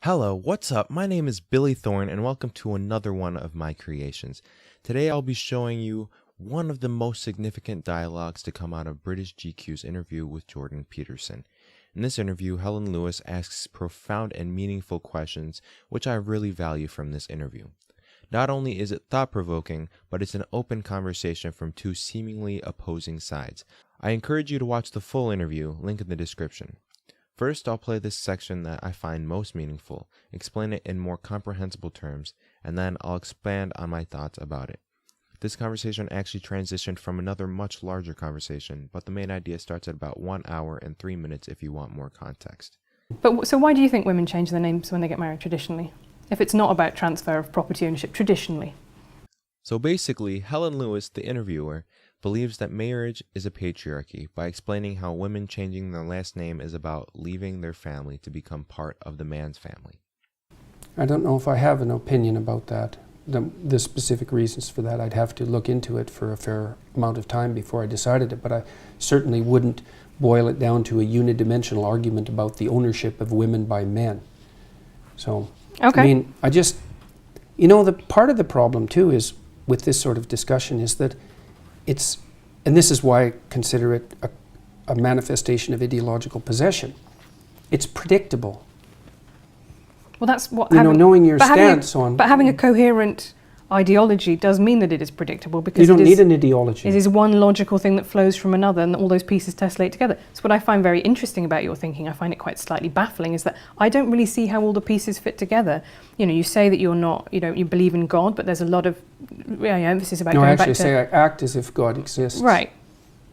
Hello, what's up? My name is Billy Thorne and welcome to another one of my creations. Today I'll be showing you one of the most significant dialogues to come out of British GQ's interview with Jordan Peterson. In this interview, Helen Lewis asks profound and meaningful questions, which I really value from this interview. Not only is it thought-provoking, but it's an open conversation from two seemingly opposing sides. I encourage you to watch the full interview, link in the description. First, I'll play this section that I find most meaningful, explain it in more comprehensible terms, and then I'll expand on my thoughts about it. This conversation actually transitioned from another much larger conversation, but the main idea starts at about 1 hour and 3 minutes if you want more context. But so why do you think women change their names when they get married traditionally? If it's not about transfer of property ownership traditionally? So basically, Helen Lewis, the interviewer, believes that marriage is a patriarchy by explaining how women changing their last name is about leaving their family to become part of the man's family. I don't know if I have an opinion about that. The specific reasons for that, I'd have to look into it for a fair amount of time before I decided it, but I certainly wouldn't boil it down to a unidimensional argument about the ownership of women by men. So, Okay. I mean, the part of the problem too is with this sort of discussion is that and this is why I consider it a manifestation of ideological possession. It's predictable. Well, that's what knowing your stance on. But having a coherent ideology does mean that it is predictable because You don't need an ideology. It is one logical thing that flows from another, and all those pieces tessellate together. So what I find very interesting about your thinking, I find it quite slightly baffling, is that I don't really see how all the pieces fit together. You know, you say that you're not, you believe in God, but there's a lot of emphasis about going back to... No, I actually say I act as if God exists. Right.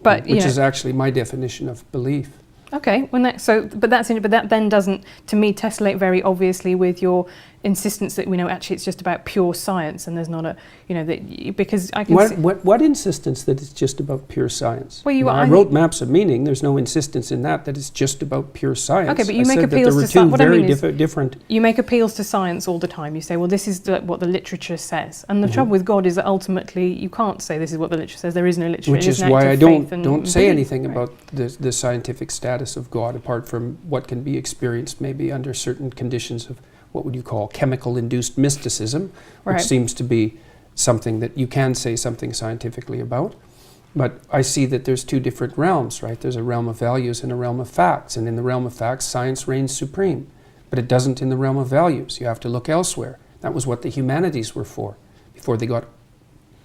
But, which is actually my definition of belief. Okay, but that then doesn't, to me, tessellate very obviously with your insistence that actually it's just about pure science, and there's not a because I can what insistence that it's just about pure science? Well, I wrote Maps of Meaning. There's no insistence in that it's just about pure science. Okay, but you make appeals to science. What I mean is different. You make appeals to science all the time. You say, well, this is what the literature says, and the trouble with God is that ultimately you can't say this is what the literature says. There is no literature. Which is why I don't say anything about the scientific status of God, apart from what can be experienced maybe under certain conditions of what would you call chemical-induced mysticism, which seems to be something that you can say something scientifically about. But I see that there's two different realms, right? There's a realm of values and a realm of facts. And in the realm of facts, science reigns supreme. But it doesn't in the realm of values. You have to look elsewhere. That was what the humanities were for, before they got,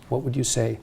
what would you say,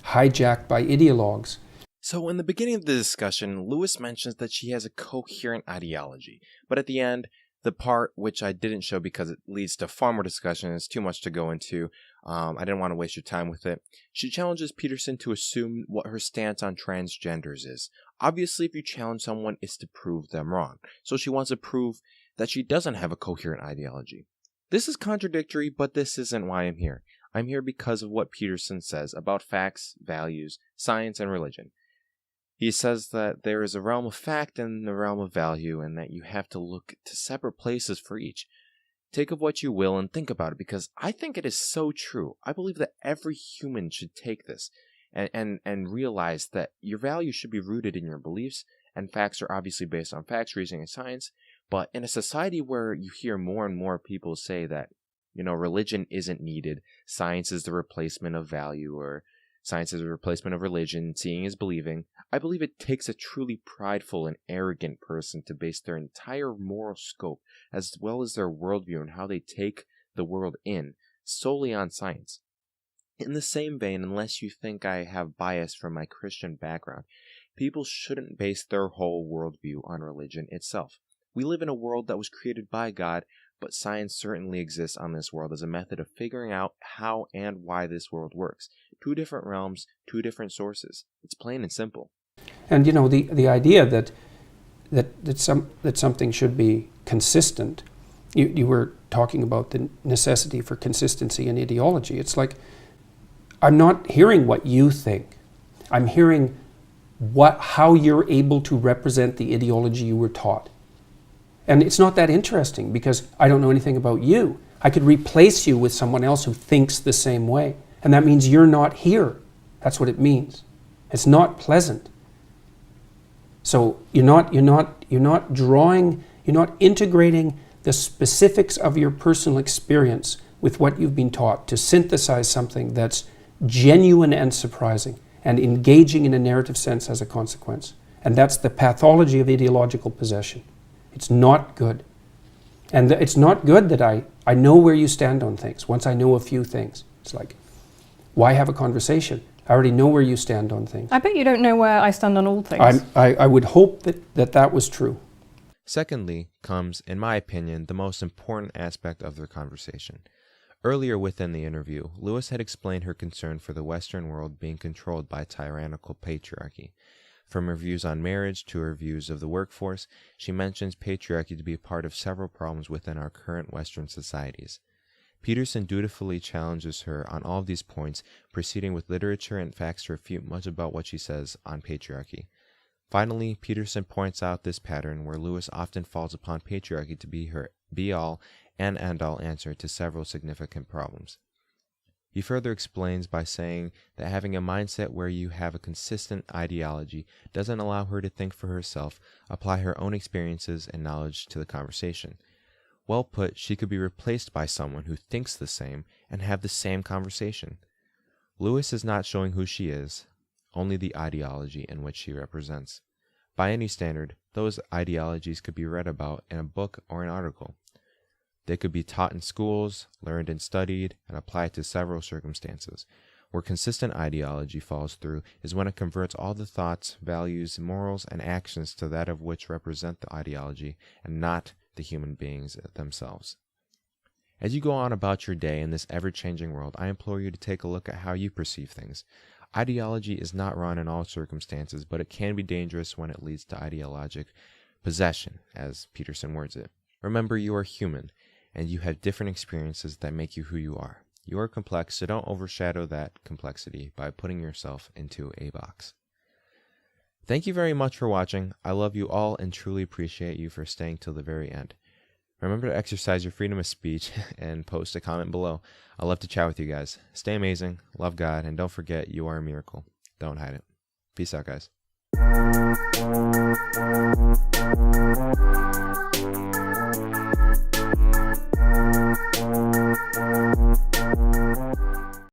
hijacked by ideologues. So in the beginning of the discussion, Lewis mentions that she has a coherent ideology, but at the end, the part which I didn't show because it leads to far more discussion and it's too much to go into, I didn't want to waste your time with it. She challenges Peterson to assume what her stance on transgenders is. Obviously, if you challenge someone, it's to prove them wrong. So she wants to prove that she doesn't have a coherent ideology. This is contradictory, but this isn't why I'm here. I'm here because of what Peterson says about facts, values, science, and religion. He says that there is a realm of fact and the realm of value, and that you have to look to separate places for each. Take of what you will and think about it, because I think it is so true. I believe that every human should take this and realize that your values should be rooted in your beliefs, and facts are obviously based on facts, reasoning, and science. But in a society where you hear more and more people say that, religion isn't needed, science is the replacement of value, or science is a replacement of religion, seeing is believing, I believe it takes a truly prideful and arrogant person to base their entire moral scope, as well as their worldview and how they take the world in, solely on science. In the same vein, unless you think I have bias from my Christian background, people shouldn't base their whole worldview on religion itself. We live in a world that was created by God, but science certainly exists on this world as a method of figuring out how and why this world works. Two different realms, two different sources. It's plain and simple. And the idea that something should be consistent. You were talking about the necessity for consistency in ideology. It's like, I'm not hearing what you think. I'm hearing how you're able to represent the ideology you were taught. And it's not that interesting because I don't know anything about you. I could replace you with someone else who thinks the same way. And that means you're not here. That's what it means. It's not pleasant. So you're not integrating the specifics of your personal experience with what you've been taught to synthesize something that's genuine and surprising and engaging in a narrative sense as a consequence. And that's the pathology of ideological possession. It's not good. And it's not good that I know where you stand on things once I know a few things. It's like, why have a conversation? I already know where you stand on things. I bet you don't know where I stand on all things. I would hope that was true. Secondly comes, in my opinion, the most important aspect of their conversation. Earlier within the interview, Lewis had explained her concern for the Western world being controlled by tyrannical patriarchy. From her views on marriage to her views of the workforce, she mentions patriarchy to be a part of several problems within our current Western societies. Peterson dutifully challenges her on all of these points, proceeding with literature and facts to refute much about what she says on patriarchy. Finally, Peterson points out this pattern where Lewis often falls upon patriarchy to be her be-all and end-all answer to several significant problems. He further explains by saying that having a mindset where you have a consistent ideology doesn't allow her to think for herself, apply her own experiences and knowledge to the conversation. Well put, she could be replaced by someone who thinks the same and have the same conversation. Lewis is not showing who she is, only the ideology in which she represents. By any standard, those ideologies could be read about in a book or an article. They could be taught in schools, learned and studied, and applied to several circumstances. Where consistent ideology falls through is when it converts all the thoughts, values, morals, and actions to that of which represent the ideology, and not the human beings themselves. As you go on about your day in this ever-changing world, I implore you to take a look at how you perceive things. Ideology is not wrong in all circumstances, but it can be dangerous when it leads to ideologic possession, as Peterson words it. Remember, you are human, and you have different experiences that make you who you are. You are complex, so don't overshadow that complexity by putting yourself into a box. Thank you very much for watching. I love you all and truly appreciate you for staying till the very end. Remember to exercise your freedom of speech and post a comment below. I'd love to chat with you guys. Stay amazing, love God, and don't forget you are a miracle. Don't hide it. Peace out, guys.